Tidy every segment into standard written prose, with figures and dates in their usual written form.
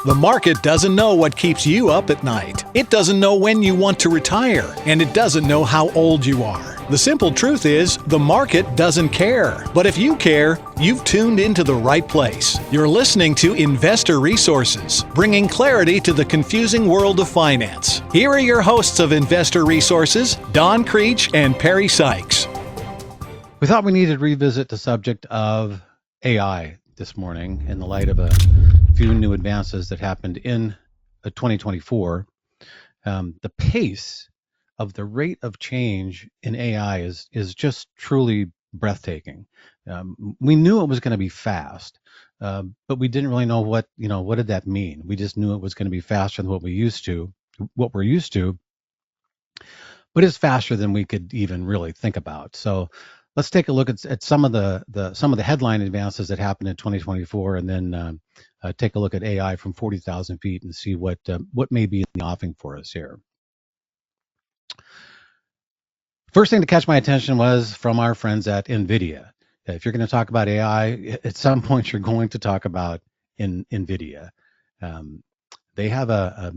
The market doesn't know what keeps you up at night. It doesn't know when you want to retire, and it doesn't know how old you are. The simple truth is, the market doesn't care. But if you care, you've tuned into the right place. You're listening to Investor Resources, bringing clarity to the confusing world of finance. Here are your hosts of Investor Resources, Don Creech and Perry Sykes. We thought we needed to revisit the subject of AI this morning in the light of a few new advances that happened in 2024. The pace of the rate of change in AI is just truly breathtaking. We knew it was going to be fast, but we didn't really know what did that mean. We just knew it was going to be faster than what we're used to, but it's faster than we could even really think about. So let's take a look at some of the headline advances that happened in 2024, and then take a look at AI from 40,000 feet and see what may be in the offing for us here. First thing to catch my attention was from our friends at NVIDIA. If you're going to talk about AI, at some point you're going to talk about NVIDIA. They have a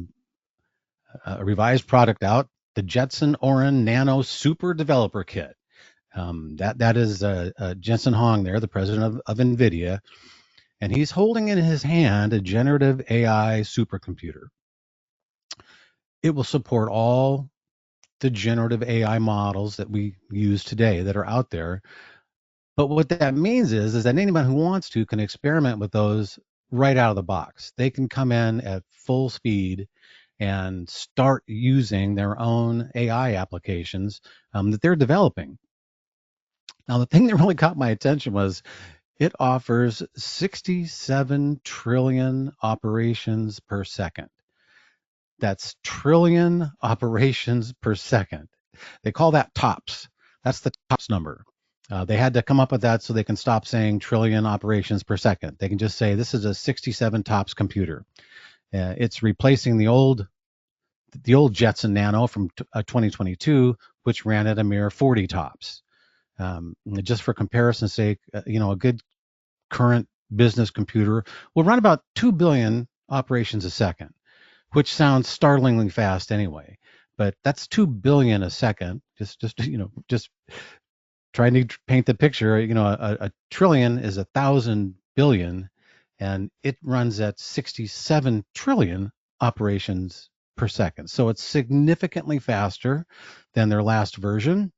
revised product out, the Jetson Orin Nano Super Developer Kit. That is Jensen Huang there, the president of NVIDIA, and he's holding in his hand a generative AI supercomputer. It will support all the generative AI models that we use today that are out there. But what that means is that anyone who wants to can experiment with those right out of the box. They can come in at full speed and start using their own AI applications that they're developing. Now, the thing that really caught my attention was it offers 67 trillion operations per second. That's trillion operations per second. They call that TOPS. That's the TOPS number. They had to come up with that so they can stop saying trillion operations per second. They can just say this is a 67 TOPS computer. It's replacing the old Jetson Nano from 2022, which ran at a mere 40 TOPS. Just for comparison's sake, a good current business computer will run about 2 billion operations a second, which sounds startlingly fast anyway. But that's 2 billion a second. Just trying to paint the picture. A trillion is 1,000 billion, and it runs at 67 trillion operations per second. So it's significantly faster than their last version,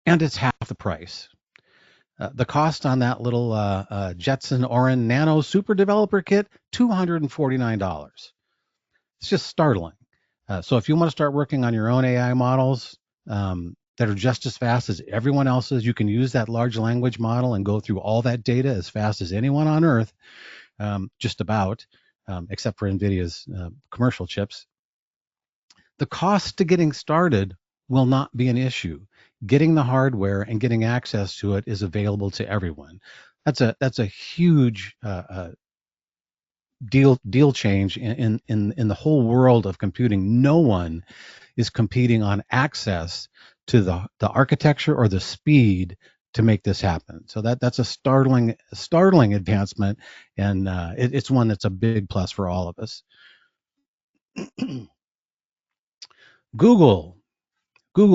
and it's half the price. The cost on that little Jetson Orin Nano Super Developer Kit, $249. It's just startling. So if you want to start working on your own AI models that are just as fast as everyone else's, you can use that large language model and go through all that data as fast as anyone on Earth, just about, except for NVIDIA's commercial chips. The cost to getting started will not be an issue. Getting the hardware and getting access to it is available to everyone. That's a huge deal change in the whole world of computing. No one is competing on access to the architecture or the speed to make this happen. So that's a startling advancement, and it's one that's a big plus for all of us. Google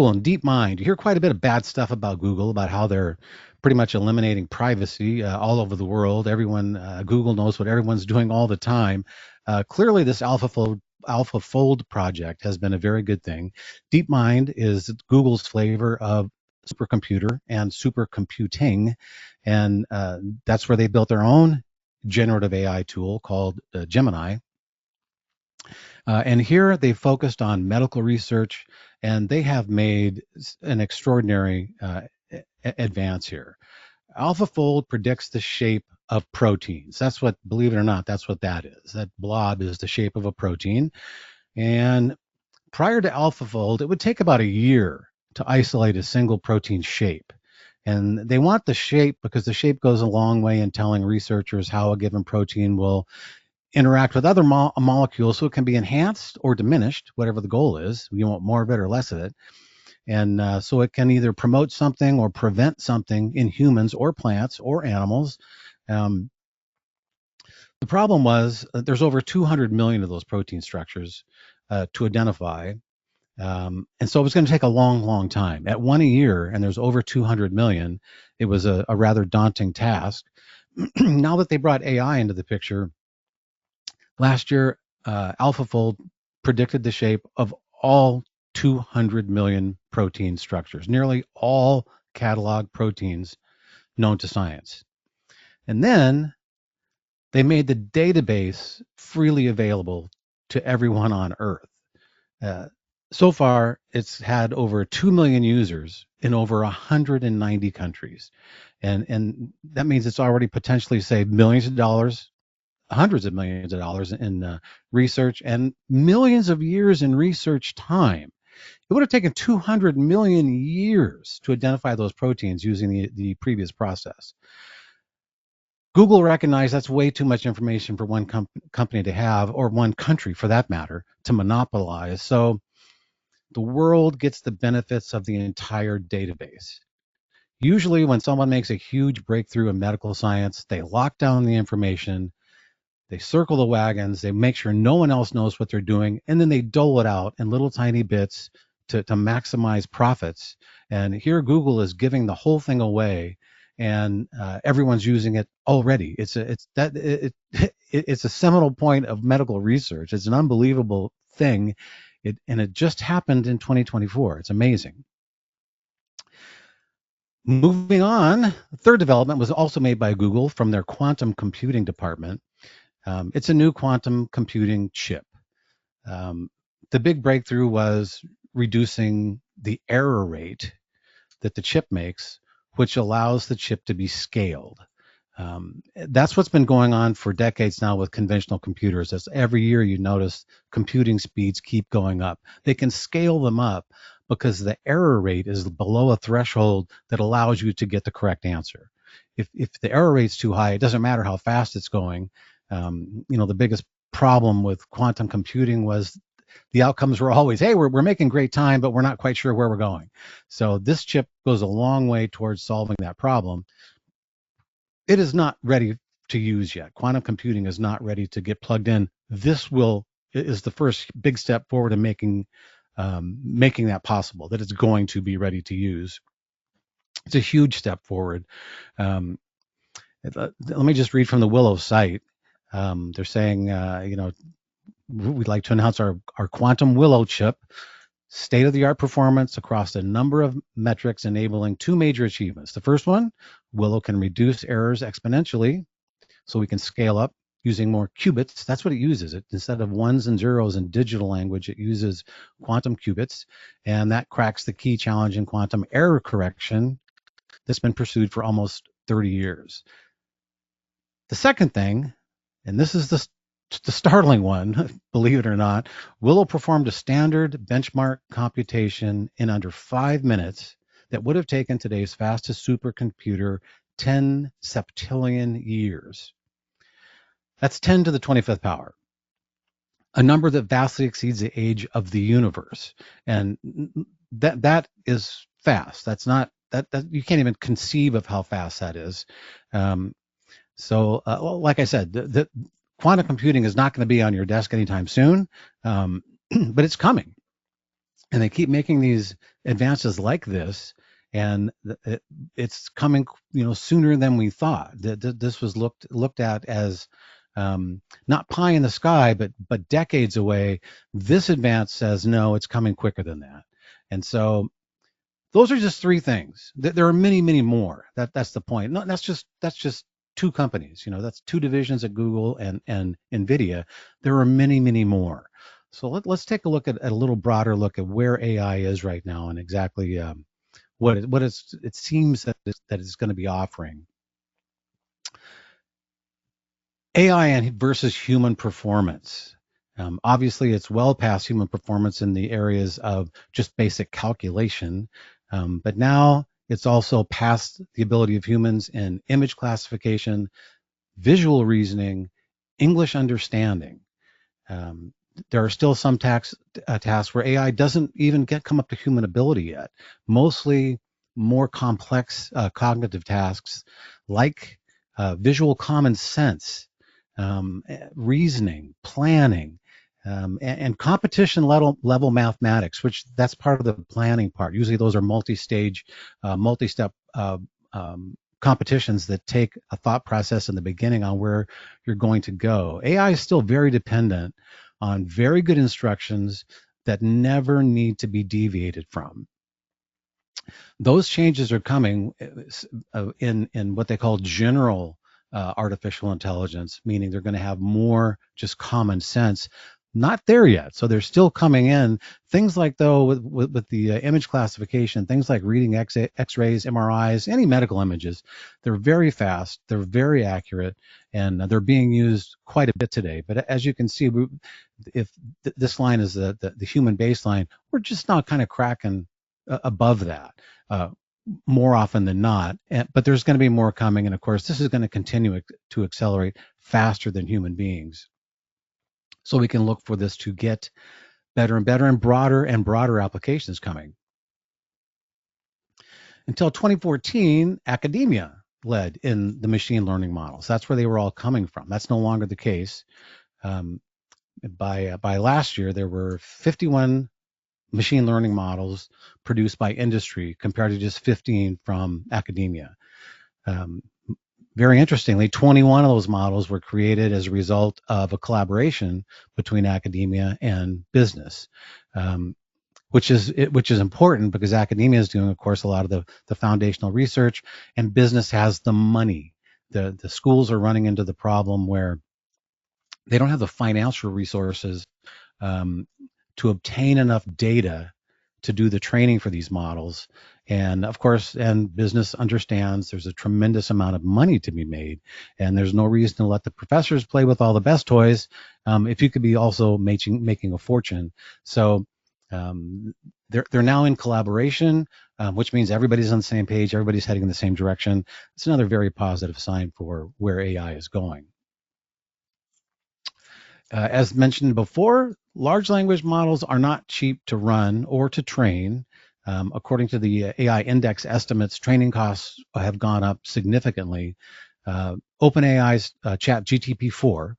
and DeepMind. You hear quite a bit of bad stuff about Google, about how they're pretty much eliminating privacy all over the world. Google knows what everyone's doing all the time. Clearly, this AlphaFold project has been a very good thing. DeepMind is Google's flavor of supercomputer and supercomputing, and that's where they built their own generative AI tool called Gemini. And here they focused on medical research, and they have made an extraordinary advance here. AlphaFold predicts the shape of proteins. That's what, believe it or not, that's what that is. That blob is the shape of a protein. And prior to AlphaFold, it would take about a year to isolate a single protein shape. And they want the shape because the shape goes a long way in telling researchers how a given protein will interact with other molecules, so it can be enhanced or diminished, whatever the goal is. You want more of it or less of it. And so it can either promote something or prevent something in humans or plants or animals. The problem was there's over 200 million of those protein structures to identify. And so it was going to take a long, long time. At one a year, and there's over 200 million, it was a rather daunting task. Now that they brought AI into the picture, last year, AlphaFold predicted the shape of all 200 million protein structures, nearly all catalog proteins known to science. And then they made the database freely available to everyone on Earth. Uh, so far, it's had over 2 million users in over 190 countries. And that means it's already potentially saved millions of dollars, hundreds of millions of dollars in research and millions of years in research time. It would have taken 200 million years to identify those proteins using the previous process. Google recognized that's way too much information for one company to have, or one country for that matter, to monopolize. So the world gets the benefits of the entire database. Usually, when someone makes a huge breakthrough in medical science, they lock down the information, they circle the wagons, they make sure no one else knows what they're doing, and then they dole it out in little tiny bits to maximize profits. And here Google is giving the whole thing away, and everyone's using it already. It's a seminal point of medical research. It's an unbelievable thing. It just happened in 2024. It's amazing. Moving on, the third development was also made by Google from their quantum computing department. It's a new quantum computing chip. The big breakthrough was reducing the error rate that the chip makes, which allows the chip to be scaled. That's what's been going on for decades now with conventional computers. As every year you notice computing speeds keep going up. They can scale them up because the error rate is below a threshold that allows you to get the correct answer. If the error rate's too high, it doesn't matter how fast it's going. The biggest problem with quantum computing was the outcomes were always, hey, we're making great time, but we're not quite sure where we're going. So this chip goes a long way towards solving that problem. It is not ready to use yet. Quantum computing is not ready to get plugged in. This is the first big step forward in making that possible, that it's going to be ready to use. It's a huge step forward. Let me just read from the Willow site. They're saying, we'd like to announce our quantum Willow chip, state-of-the-art performance across a number of metrics, enabling two major achievements. The first one, Willow can reduce errors exponentially, so we can scale up using more qubits. That's what it uses. Instead of ones and zeros in digital language, it uses quantum qubits, and that cracks the key challenge in quantum error correction that's been pursued for almost 30 years. The second thing, and this is the startling one, believe it or not, Willow performed a standard benchmark computation in under 5 minutes that would have taken today's fastest supercomputer 10 septillion years. That's 10 to the 25th power, a number that vastly exceeds the age of the universe. And that is fast. That's not, that you can't even conceive of how fast that is. Like I said, the quantum computing is not going to be on your desk anytime soon, but it's coming. And they keep making these advances like this, and it's coming, sooner than we thought. This was looked at as not pie in the sky, but decades away. This advance says no, it's coming quicker than that. And so those are just three things. There are many, many more. That's the point. No, that's just two companies. That's two divisions at Google and NVIDIA. There are many, many more. So let's take a look at a little broader look at where AI is right now and exactly what it seems that it's going to be offering. AI versus human performance. Obviously, it's well past human performance in the areas of just basic calculation, but now it's also past the ability of humans in image classification, visual reasoning, English understanding. There are still some tasks where AI doesn't even come up to human ability yet. Mostly more complex cognitive tasks like visual common sense, reasoning, planning, and competition level mathematics, which that's part of the planning part. Usually those are multi-stage, multi-step competitions that take a thought process in the beginning on where you're going to go. AI is still very dependent on very good instructions that never need to be deviated from. Those changes are coming in what they call general artificial intelligence, meaning they're going to have more just common sense. Not there yet, so they're still coming in. Things like, though, with the image classification, things like reading X-rays, MRIs, any medical images, they're very fast, they're very accurate, and they're being used quite a bit today. But as you can see, if this line is the human baseline, we're just now kind of cracking above that. More often than not, but there's going to be more coming, and of course this is going to continue to accelerate faster than human beings, so we can look for this to get better and better and broader applications coming. Until 2014, academia led in the machine learning models. That's where they were all coming from. That's no longer the case. By last year, there were 51 machine learning models produced by industry compared to just 15 from academia. Very interestingly, 21 of those models were created as a result of a collaboration between academia and business, which is important because academia is doing, of course, a lot of the foundational research, and business has the money. The schools are running into the problem where they don't have the financial resources to obtain enough data to do the training for these models. And of course, and business understands there's a tremendous amount of money to be made, and there's no reason to let the professors play with all the best toys if you could be also making a fortune. So they're now in collaboration, which means everybody's on the same page, everybody's heading in the same direction. It's another very positive sign for where AI is going. As mentioned before, large language models are not cheap to run or to train. According to the AI index estimates, training costs have gone up significantly. OpenAI's ChatGPT-4,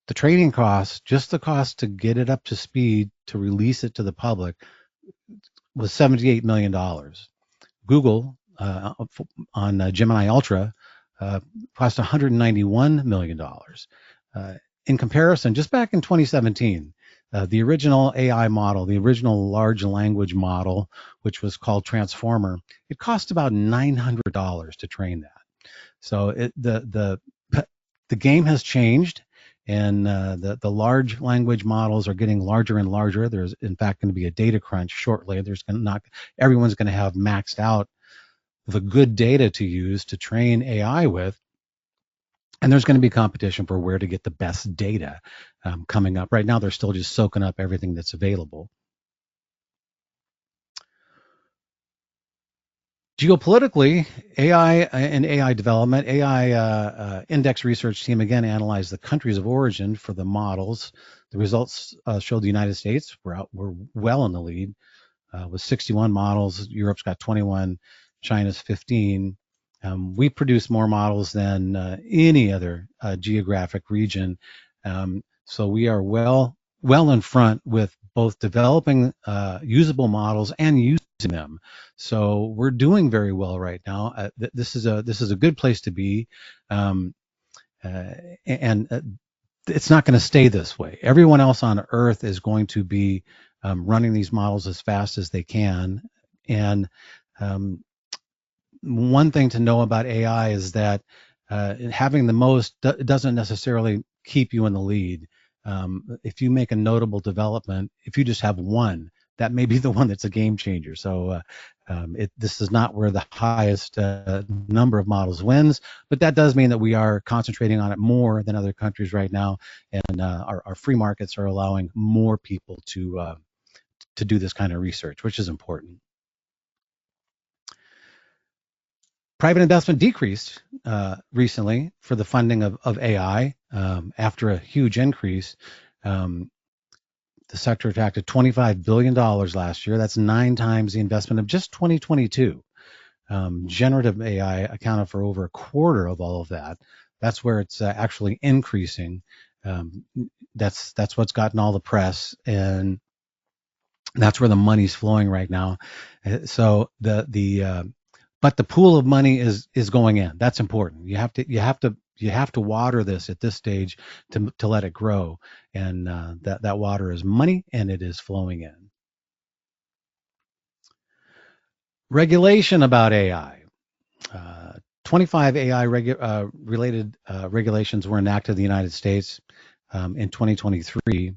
the training cost, just the cost to get it up to speed to release it to the public, was $78 million. Google on Gemini Ultra cost $191 million. In comparison, just back in 2017, the original AI model, the original large language model, which was called Transformer, it cost about $900 to train that. So the game has changed, and the large language models are getting larger and larger. There's in fact going to be a data crunch shortly. Everyone's going to have maxed out the good data to use to train AI with. And there's going to be competition for where to get the best data coming up. Right now, they're still just soaking up everything that's available. Geopolitically, AI and AI development, AI index research team again analyzed the countries of origin for the models. The results showed the United States were well in the lead with 61 models. Europe's got 21, China's 15. We produce more models than any other geographic region, so we are well in front with both developing usable models and using them. So we're doing very well right now. This is a good place to be, and it's not going to stay this way. Everyone else on Earth is going to be running these models as fast as they can, and one thing to know about AI is that having the most doesn't necessarily keep you in the lead. If you make a notable development, if you just have one, that may be the one that's a game changer. So this is not where the highest number of models wins, but that does mean that we are concentrating on it more than other countries right now, and our free markets are allowing more people to do this kind of research, which is important. Private investment decreased recently for the funding of AI after a huge increase. The sector attracted $25 billion last year. That's 9 times the investment of just 2022. Generative AI accounted for over a quarter of all of that. That's where it's actually increasing. That's what's gotten all the press, and that's where the money's flowing right now. So but the pool of money is going in. That's important. You have to water this at this stage to let it grow, and that water is money, and it is flowing in. Regulation about AI. 25 AI related regulations were enacted in the United States in 2023.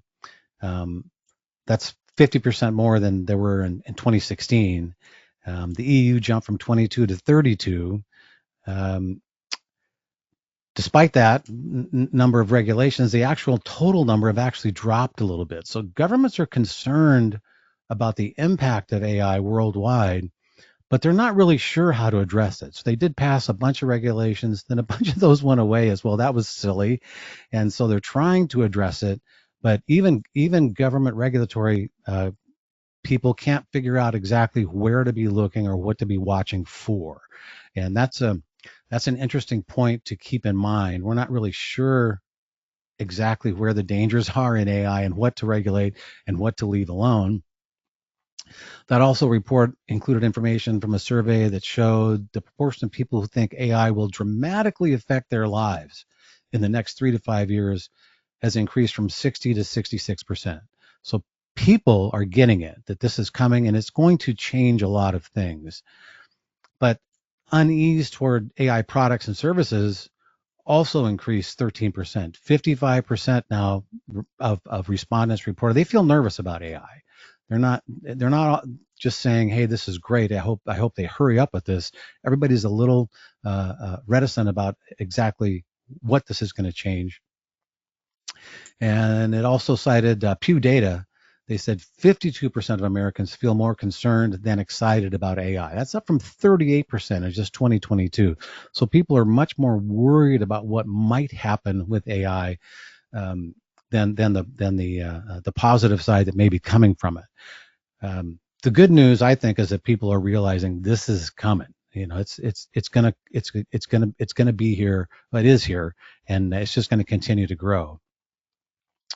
That's 50% more than there were in 2016. The EU jumped from 22 to 32. Despite that number of regulations, the actual total number have actually dropped a little bit. So governments are concerned about the impact of AI worldwide, but they're not really sure how to address it. So they did pass a bunch of regulations, then a bunch of those went away as well. That was silly. And so they're trying to address it, but even government regulatory people can't figure out exactly where to be looking or what to be watching for. And that's an interesting point to keep in mind. We're not really sure exactly where the dangers are in AI and what to regulate and what to leave alone. That also report included information from a survey that showed the proportion of people who think AI will dramatically affect their lives in the next 3 to 5 years has increased from 60 to 66%. So people are getting it, that this is coming and it's going to change a lot of things. But unease toward AI products and services also increased 13%. 55% now of respondents reported they feel nervous about AI. They're not just saying, "Hey, this is great. I hope they hurry up with this." Everybody's a little reticent about exactly what this is going to change. And it also cited Pew data. They said 52% of Americans feel more concerned than excited about AI. That's up from 38% in just 2022. So people are much more worried about what might happen with AI than the positive side that may be coming from it. The good news, I think, is that people are realizing this is coming. You know, it's gonna be here. It is here, and it's just going to continue to grow.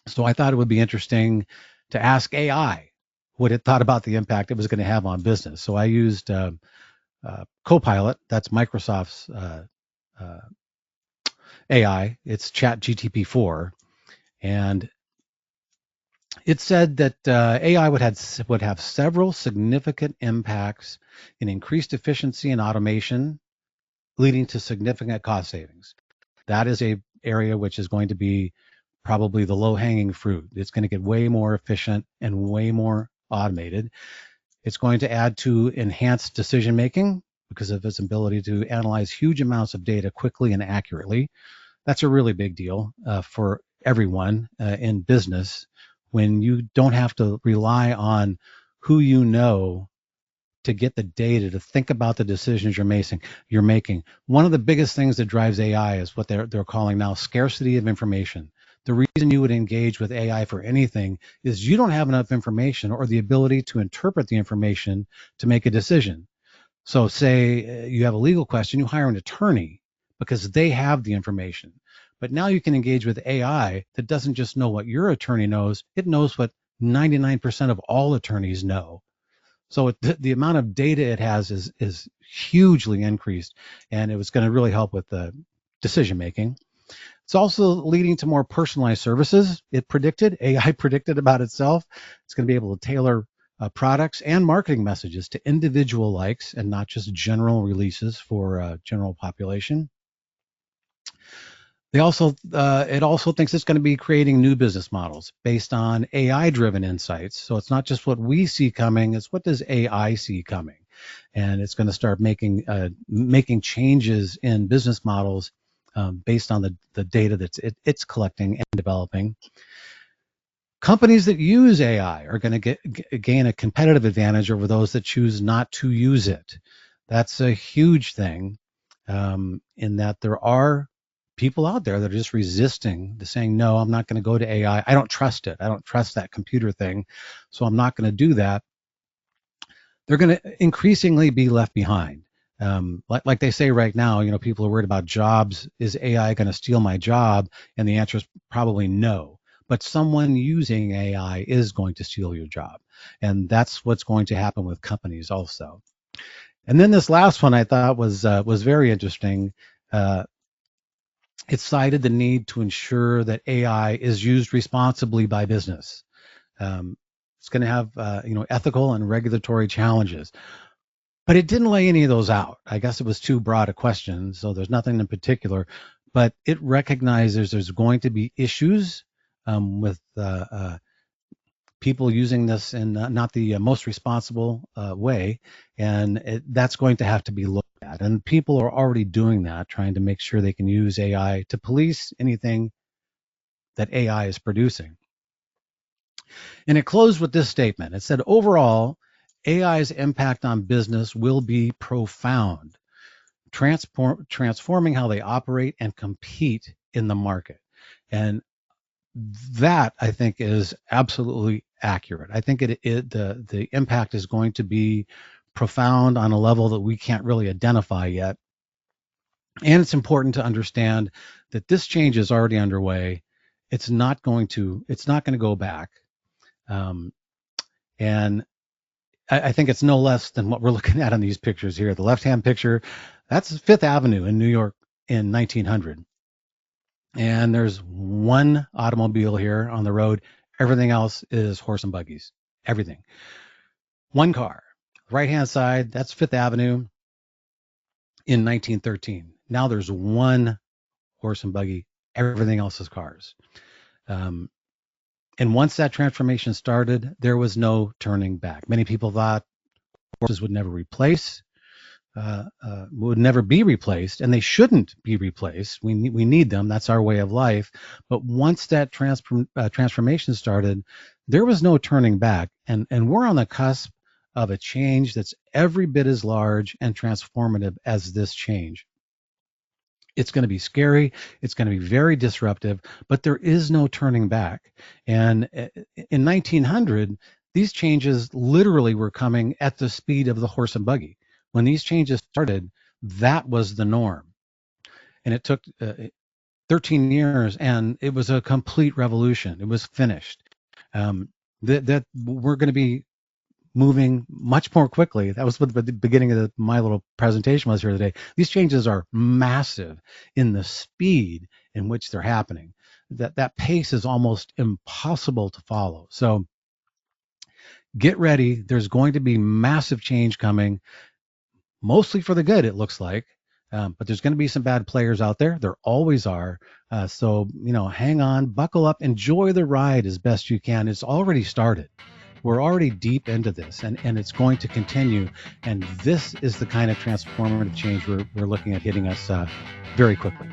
So I thought it would be interesting to ask AI what it thought about the impact it was going to have on business. So I used Copilot. That's Microsoft's AI. It's ChatGPT-4, and it said that AI would have several significant impacts in increased efficiency and automation, leading to significant cost savings. That is a area which is going to be probably the low-hanging fruit. It's going to get way more efficient and way more automated. It's going to add to enhanced decision making because of its ability to analyze huge amounts of data quickly and accurately. That's a really big deal for everyone in business when you don't have to rely on who you know to get the data to think about the decisions you're making. One of the biggest things that drives AI is what they're calling now scarcity of information. The reason you would engage with AI for anything is you don't have enough information or the ability to interpret the information to make a decision. So say you have a legal question, you hire an attorney because they have the information. But now you can engage with AI that doesn't just know what your attorney knows, it knows what 99% of all attorneys know. So the amount of data it has is hugely increased, and it was going to really help with the decision making. It's also leading to more personalized services. AI predicted about itself. It's going to be able to tailor products and marketing messages to individual likes and not just general releases for general population. It also thinks it's going to be creating new business models based on AI-driven insights. So it's not just what we see coming; it's what does AI see coming, and it's going to start making changes in business models based on the data that it's collecting and developing. Companies that use AI are going to gain a competitive advantage over those that choose not to use it. That's a huge thing, in that there are people out there that are just resisting, saying, no, I'm not going to go to AI. I don't trust it. I don't trust that computer thing, so I'm not going to do that. They're going to increasingly be left behind. Like they say right now, people are worried about jobs. Is AI going to steal my job? And the answer is probably no. But someone using AI is going to steal your job. And that's what's going to happen with companies also. And then this last one I thought was very interesting. Uh, it cited the need to ensure that AI is used responsibly by business. Um, it's going to have ethical and regulatory challenges. But it didn't lay any of those out. I guess it was too broad a question, so there's nothing in particular. But it recognizes there's going to be issues with people using this in not the most responsible way, and that's going to have to be looked at. And people are already doing that, trying to make sure they can use AI to police anything that AI is producing. And it closed with this statement. It said, overall, AI's impact on business will be profound, transforming how they operate and compete in the market. And that, I think, is absolutely accurate. I think the impact is going to be profound on a level that we can't really identify yet. And it's important to understand that this change is already underway. It's not going to go back. And I think it's no less than what we're looking at on these pictures here. The left-hand picture, that's Fifth Avenue in New York in 1900. And there's one automobile here on the road. Everything else is horse and buggies. Everything. One car. Right-hand side, that's Fifth Avenue in 1913. Now there's one horse and buggy. Everything else is cars. And once that transformation started, there was no turning back. Many people thought horses would never be replaced, and they shouldn't be replaced. We need them. That's our way of life. But once that transformation started, there was no turning back, and we're on the cusp of a change that's every bit as large and transformative as this change. It's going to be scary. It's going to be very disruptive, but there is no turning back. And in 1900, these changes literally were coming at the speed of the horse and buggy. When these changes started, that was the norm. And it took 13 years, and it was a complete revolution. It was finished. That we're going to be moving much more quickly. That was what the beginning of my little presentation was here today. These changes are massive in the speed in which they're happening. That pace is almost impossible to follow. So get ready. There's going to be massive change coming, mostly for the good, it looks like. But there's going to be some bad players out there. There always are. So hang on, buckle up, enjoy the ride as best you can. It's already started. We're already deep into this, and it's going to continue. And this is the kind of transformative change we're looking at hitting us very quickly.